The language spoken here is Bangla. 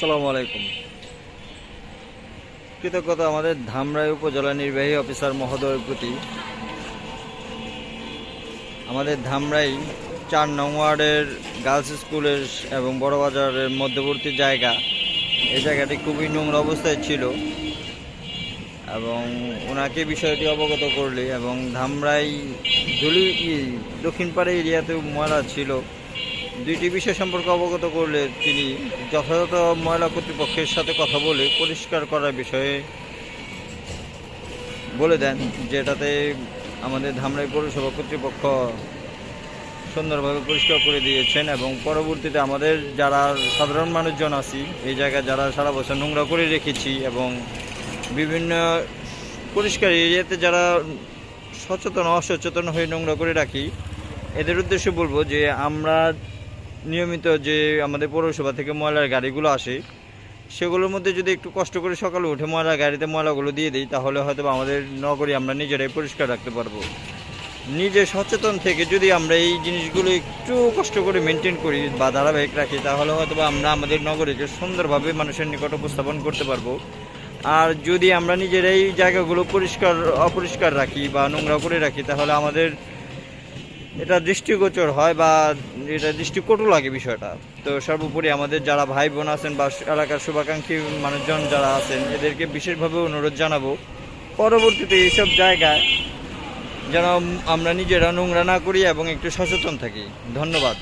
আসসালামু আলাইকুম। কৃতজ্ঞতা আমাদের ধামরাই উপজেলা নির্বাহী অফিসার মহোদয়ের প্রতি। আমাদের ধামরাই 4 নং ওয়ার্ডের গার্লস স্কুলের এবং বড় বাজারের মধ্যবর্তী জায়গা, এই জায়গাটি খুবই নোংরা অবস্থায় ছিল এবং ওনাকে বিষয়টি অবগত করলে এবং ধামরাই দক্ষিণপাড়া এরিয়াতে ময়লা ছিল, দুইটি বিষয় সম্পর্কে অবগত করলে তিনি যথাযথ ময়লা কর্তৃপক্ষের সাথে কথা বলে পরিষ্কার করার বিষয়ে বলে দেন, যেটাতে আমাদের ধামরাই পৌরসভা কর্তৃপক্ষ সুন্দরভাবে পরিষ্কার করে দিয়েছেন। এবং পরবর্তীতে আমাদের যারা সাধারণ মানুষজন আছি এই জায়গায় যারা সারা বছর নোংরা করে রেখেছি এবং বিভিন্ন পরিষ্কার এরিয়াতে যারা সচেতন অসচেতন হয়ে নোংরা করে রাখি, এদের উদ্দেশ্যে বলবো যে আমরা নিয়মিত যে আমাদের পৌরসভা থেকে ময়লার গাড়িগুলো আসে সেগুলোর মধ্যে যদি একটু কষ্ট করে সকালে উঠে ময়লার গাড়িতে ময়লাগুলো দিয়ে দিই, তাহলে হয়তো আমাদের নগরী আমরা নিজেরাই পরিষ্কার রাখতে পারবো। নিজে সচেতন থেকে যদি আমরা এই জিনিসগুলো একটু কষ্ট করে মেনটেন করি বা ধারাবাহিক রাখি, তাহলে হয়তো আমরা আমাদের নগরীকে সুন্দরভাবে মানুষের নিকট উপস্থাপন করতে পারবো। আর যদি আমরা নিজেরাই জায়গাগুলো অপরিষ্কার রাখি বা নোংরা করে রাখি, তাহলে আমাদের এটা দৃষ্টিগোচর হয় বা এটা দৃষ্টিকটু লাগে বিষয়টা। তো সর্বোপরি আমাদের যারা ভাই বোন আছেন বা এলাকার শুভাকাঙ্ক্ষী মানুষজন যারা আছেন, এদেরকে বিশেষভাবে অনুরোধ জানাবো পরবর্তীতে এইসব জায়গায় যেন আমরা নিজেরা নোংরা না করি এবং একটু সচেতন থাকি। ধন্যবাদ।